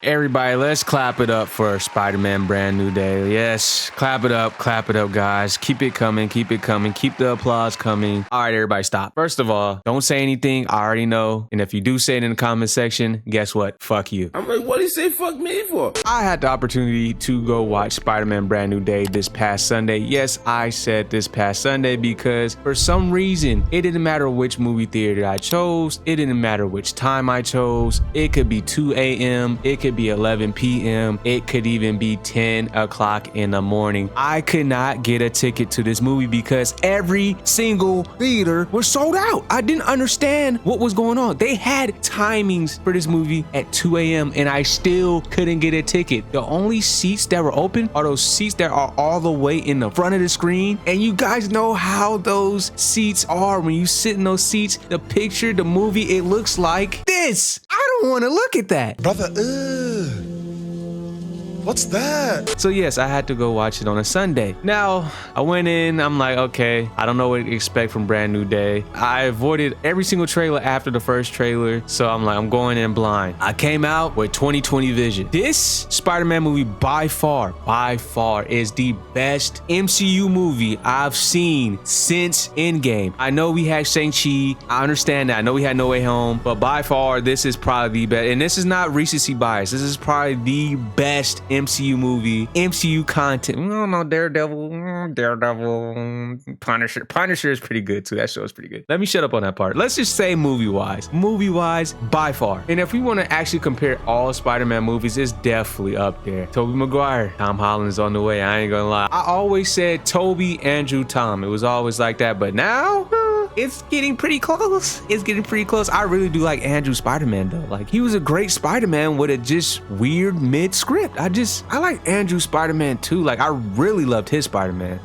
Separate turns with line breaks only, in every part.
Everybody, let's clap it up for Spider-Man Brand New Day. Yes, clap it up, guys. Keep it coming, keep the applause coming. All right, everybody, stop. First of all, don't say anything. I already know. And if you do say it in the comment section, guess what? Fuck you.
I'm like, what do you say fuck me for?
I had the opportunity to go watch Spider-Man Brand New Day this past Sunday. Yes, I said this past Sunday because for some reason, it didn't matter which movie theater I chose. It didn't matter which time I chose. It could be 2 a.m. It could be 11 p.m. It could even be 10 o'clock in the morning. I could not get a ticket to this movie because every single theater was sold out. I didn't understand what was going on. They had timings for this movie at 2 a.m. and I still couldn't get a ticket. The only seats that were open are those seats that are all the way in the front of the screen. And you guys know how those seats are. When you sit in those seats, the picture, the movie, it looks like this. I don't want to look at that.
Brother, what's that?
So yes, I had to go watch it on a Sunday. Now, I went in, I'm like, okay, I don't know what to expect from Brand New Day. I avoided every single trailer after the first trailer, so I'm like, I'm going in blind. I came out with 20/20 vision. This Spider-Man movie by far is the best MCU movie I've seen since Endgame. I know we had Shang-Chi, I understand that. I know we had No Way Home, but by far, this is probably the best. And this is not recency bias. This is probably the best MCU movie, MCU content. No, Daredevil, Punisher is pretty good too. That show is pretty good. Let me shut up on that part. Let's just say movie-wise, by far. And if we want to actually compare all Spider-Man movies, it's definitely up there. Tobey Maguire, Tom Holland is on the way. I ain't gonna lie. I always said Tobey, Andrew, Tom. It was always like that, but now it's getting pretty close. I really do like Andrew Spider-Man though. Like, he was a great Spider-Man with a just weird mid-script. I like Andrew Spider-Man too. Like, I really loved his Spider-Man.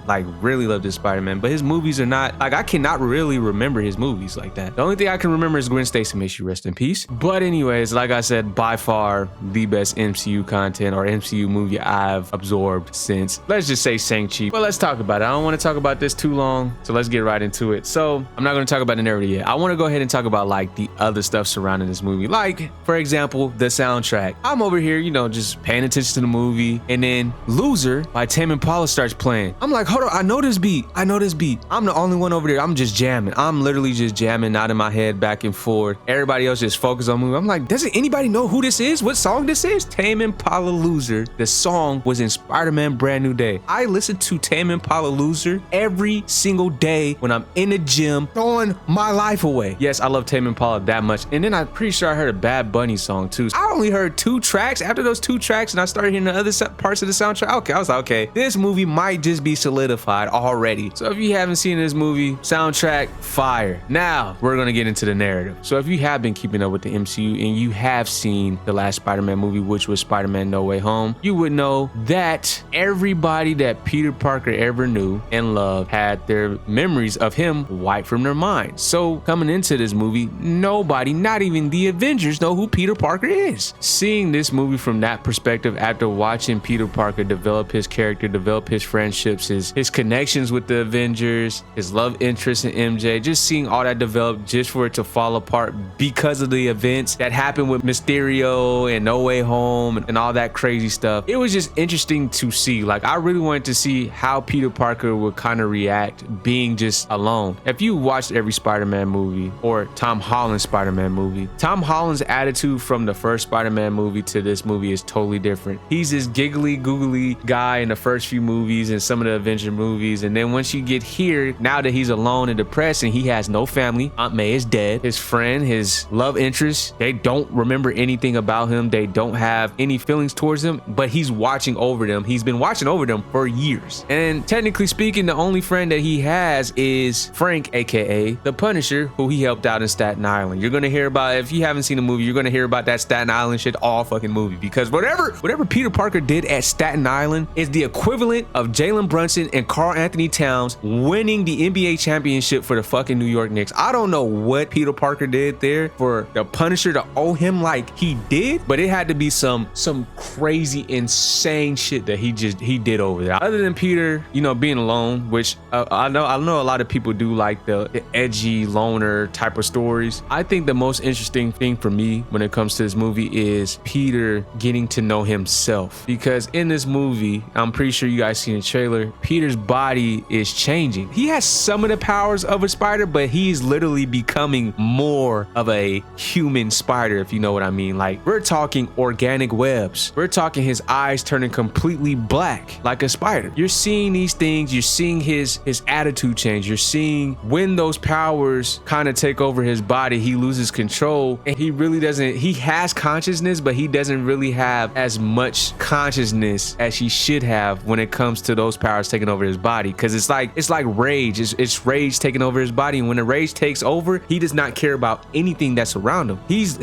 But his movies are not, like, I cannot really remember his movies like that. The only thing I can remember is Gwen Stacy, may she rest in peace. But anyways, like I said, by far the best MCU content or MCU movie I've absorbed since, let's just say, Shang-Chi. But let's talk about it. I don't want to talk about this too long, so let's get right into it. So I'm not going to talk about the narrative yet. I want to go ahead and talk about like the other stuff surrounding this movie. Like, for example, the soundtrack. I'm over here, just paying attention to the movie, and then Loser by Tame Impala starts playing. I'm like, hold on, I know this beat. I'm the only one over there. I'm just jamming. I'm literally just jamming, nodding my head back and forth. Everybody else just focused on the movie. I'm like, doesn't anybody know who this is? What song this is? Tame Impala Loser. The song was in Spider-Man Brand New Day. I listen to Tame Impala Loser every single day when I'm in the gym throwing my life away. Yes, I love Tame Impala that much. And then I'm pretty sure I heard a Bad Bunny song too. I only heard 2 tracks. After those 2 tracks and I started hearing the other parts of the soundtrack, okay, I was like, okay, this movie might just be solidified already. So if you haven't seen this movie, soundtrack, fire. Now, we're gonna get into the narrative. So if you have been keeping up with the MCU and you have seen the last Spider-Man movie, which was Spider-Man No Way Home, you would know that everybody that Peter Parker ever knew and loved had their memories of him wiped from their minds. So coming into this movie, nobody, not even the Avengers, know who Peter Parker is. Seeing this movie from that perspective, after watching Peter Parker develop his character, develop his friendships, his connections with the Avengers, his love interest in MJ, just seeing all that develop just for it to fall apart because of the events that happened with Mysterio and No Way Home and all that crazy stuff. It was just interesting to see. Like, I really wanted to see how Peter Parker would kind of react being just alone. If you watched every Spider-Man movie or Tom Holland's Spider-Man movie, Tom Holland's attitude from the first Spider-Man movie to this movie is totally different. He's this giggly, googly guy in the first few movies and some of the Avenger movies. And then once you get here, now that he's alone and depressed and he has no family, Aunt May is dead, his friend, his love interest, they don't remember anything about him. They don't have any feelings towards him, but he's watching over them. He's been watching over them for years. And technically speaking, the only friend that he has is Frank, aka the Punisher, who he helped out in Staten Island. You're gonna hear about, if you haven't seen the movie, you're gonna hear about that Staten Island shit all fucking movie, because whatever Peter Parker did at Staten Island is the equivalent of Jalen Brunson and Karl Anthony Towns winning the NBA championship for the fucking New York Knicks. I don't know what Peter Parker did there for the Punisher to owe him like he did, but it had to be some crazy, insane shit that he did over there. Other than Peter, being alone, which I know a lot of people do like the the edgy loner type of stories. I think the most interesting thing for me when it comes to this movie is Peter getting to know himself, because in this movie, I'm pretty sure you guys seen the trailer, Peter's body is changing. He has some of the powers of a spider, but he's literally becoming more of a human spider, if you know what I mean. Like, we're talking organic webs. We're talking his eyes turning completely black like a spider. You're seeing these things. You're seeing his attitude change. You're seeing when those powers kind of take over his body, he loses control, and he really doesn't, he has consciousness, but he doesn't really have as much consciousness as he should have when it comes to those powers taking over his body. Because it's like rage. It's rage taking over his body, and when the rage takes over, he does not care about anything that's around him. He's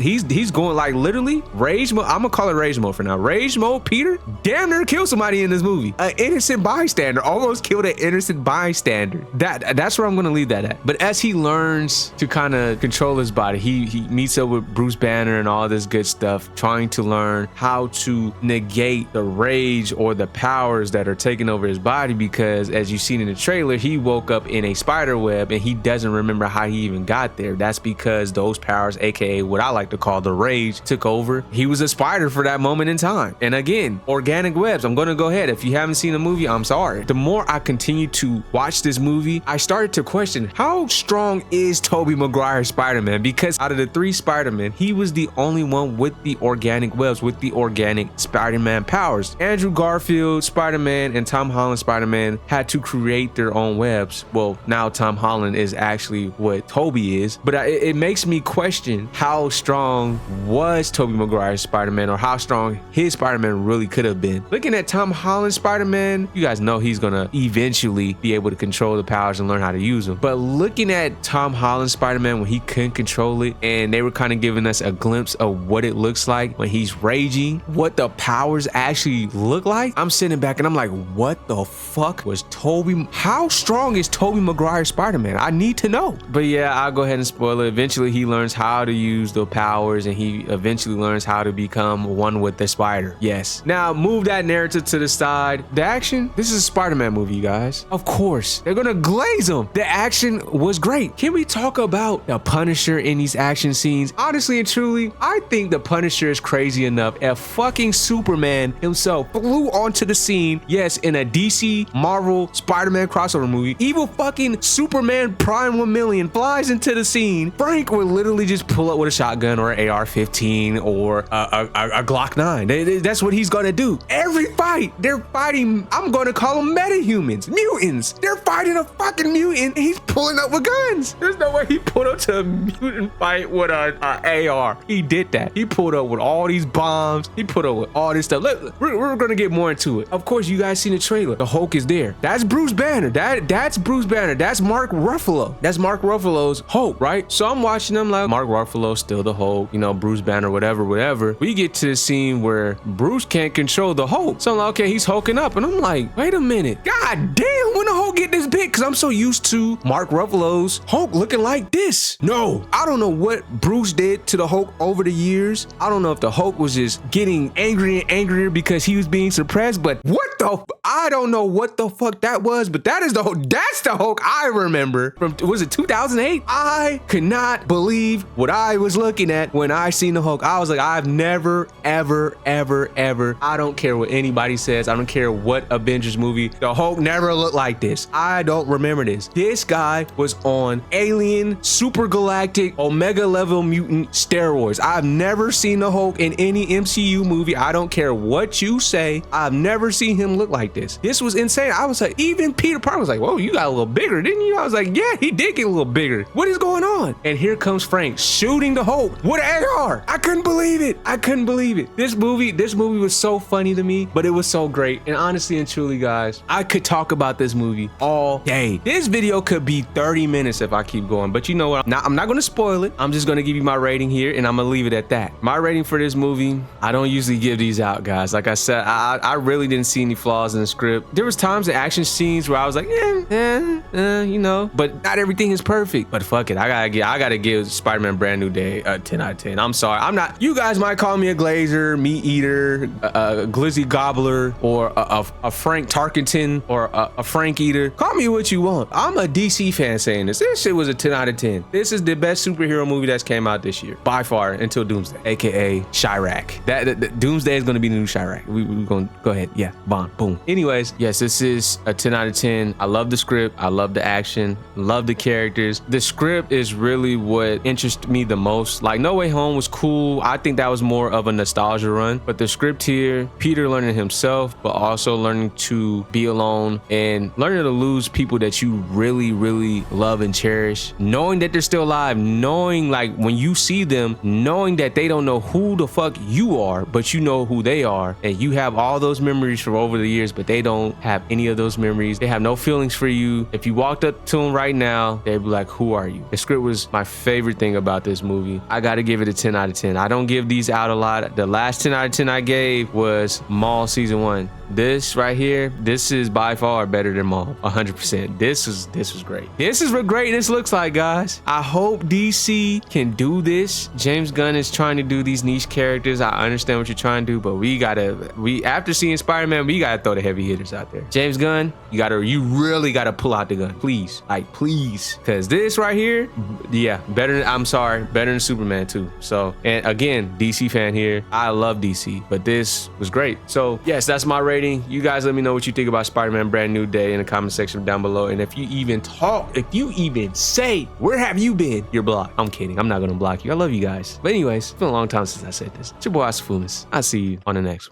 going like literally rage mode. I'm gonna call it rage mode for now. Rage mode. Peter damn near killed somebody in this movie. An innocent bystander almost killed an innocent bystander. That's where I'm gonna leave that at. But as he learns to kind of control his body, he meets up with Bruce Banner and all this good stuff, trying to learn how to negate the rage or the powers that are taking over his body. Because as you've seen in the trailer, he woke up in a spider web and he doesn't remember how he even got there. That's because those powers, aka what I like to call the rage, took over. He was a spider for that moment in time. And again, organic webs. I'm gonna go ahead. If you haven't seen the movie, I'm sorry. The more I continue to watch this movie, I started to question, how strong is Tobey Maguire's Spider-Man? Because out of the 3 Spider-Men, he was the only one with the organic webs, with the organic Spider-Man powers. Andrew Garfield Spider-Man and Tom Holland Spider-Man had to create their own webs. Well, now Tom Holland is actually what Tobey is, but it makes me question how strong was Tobey Maguire's Spider-Man, or how strong his Spider-Man really could have been. Looking at Tom Holland's Spider-Man, you guys know he's gonna eventually be able to control the powers and learn how to use them. But looking at Tom Holland's Spider-Man when he couldn't control it, and they were kind of giving us a glimpse of what it looks like when he's raging, what the powers actually look like, I'm sitting back and I'm like, what the fuck was Tobey? How strong is Tobey Maguire's Spider-Man? I need to know. But yeah, I'll go ahead and spoil it. Eventually he learns how to use the powers, and he eventually learns how to become one with the spider. Yes. Now move that narrative to the side. The action, this is a Spider-Man movie, you guys. Of course, they're gonna glaze them. The action was great. Can we talk about the Punisher in these action scenes? Honestly and truly, I think the Punisher is crazy enough. If fucking Superman himself flew onto the scene, yes, in a DC Marvel Spider-Man crossover movie, evil fucking Superman Prime 1 million flies into the scene, Frank would literally just pull up with a shotgun or an AR-15 or a Glock 9. That's what he's gonna do. Every fight, they're fighting, I'm gonna call them metahumans, mutants. They're fighting a fucking mutant, and he's pulling up with guns. There's no way he pulled up to a mutant fight with a AR. He did that. He pulled up with all these bombs. He put up with all this stuff. Look, we're gonna get more into it. Of course, you guys seen the trailer. The Hulk is there. That's Bruce Banner. That's Bruce Banner. That's Mark Ruffalo. That's Mark Ruffalo's Hulk, right? So I'm watching them like, Mark Ruffalo still the Hulk, you know, Bruce Banner, whatever. We get to the scene where Bruce can't control the Hulk. So I'm like, okay, he's hulking up, and I'm like, wait a minute. God damn, when the Hulk get this big? Because I'm so used to Mark Ruffalo's Hulk looking like this. No, I don't know what Bruce did to the Hulk over the years. I don't know if the Hulk was just getting angrier and angrier because he was being suppressed, but I don't know what the fuck that was, but that is the Hulk. That's the Hulk I remember from, was it 2008? I could not believe what I was looking at when I seen the Hulk. I was like, I've never, ever, I don't care what anybody says. I don't care what Avengers movie. The Hulk never looked like this. I don't remember this. This guy was on alien, super galactic, omega level mutant steroids. I've never seen the Hulk in any MCU movie. I don't care what you say. I've never seen him look like this. This was insane. I was like, even Peter Parker was like, whoa, you got a little bigger, didn't you? I was like, yeah, he did get a little bigger. What is going on? And here comes Frank shooting the Hulk with an AR. I couldn't believe it. This movie was so funny to me, but it was so great. And honestly and truly, guys, I could talk about this movie all day. This video could be 30 minutes if I keep going, but you know what? I'm not going to spoil it. I'm just going to give you my rating here, and I'm going to leave it at that. My rating for this movie, I don't usually give these out, guys. Like I said, I really didn't see any flaws in the script. There was times in action scenes where I was like, you know, but not everything is perfect. But fuck it, I gotta give Spider-Man Brand New Day a 10 out of 10. I'm sorry, I'm not. You guys might call me a glazer, meat eater, a glizzy gobbler, or a Frank Tarkenton, or a Frank eater. Call me what you want. I'm a DC fan saying this. This shit was a 10 out of 10. This is the best superhero movie that's came out this year by far, until Doomsday, aka Chirac. That Doomsday is gonna be the new Chirac. We gonna go ahead. Yeah, Bond, boom. Anyways, yes, this is a 10 out of 10. I love the script. I love the action. Love the characters. The script is really what interested me the most. Like, No Way Home was cool. I think that was more of a nostalgia run. But the script here, Peter learning himself, but also learning to be alone and learning to lose people that you really, really love and cherish. Knowing that they're still alive. Knowing, like, when you see them, knowing that they don't know who the fuck you are, but you know who they are. And you have all those memories from over the years, but they don't have any of those memories. They have no feelings for you. If you walked up to them right now, they'd be like, who are you? The script was my favorite thing about this movie. I gotta give it a 10 out of 10. I don't give these out a lot. The last 10 out of 10 I gave was Maul season 1. This right here, this is by far better than Maul, 100%. This was great. This is what greatness looks like, guys. I hope DC can do this. James Gunn is trying to do these niche characters. I understand what you're trying to do, but after seeing Spider-Man, we gotta throw the heavy hitters out there. James Gunn, you really gotta pull out the gun, please, like please, because this right here, yeah, better than Superman too. So, and again, DC fan here. I love DC, but this was great. So yes, that's my rating. You guys let me know what you think about Spider-Man Brand New Day in the comment section down below. And if you even say, where have you been? You're blocked. I'm kidding. I'm not gonna block you. I love you guys. But anyways, it's been a long time since I said this. It's your boy Asafunas. I'll see you on the next one.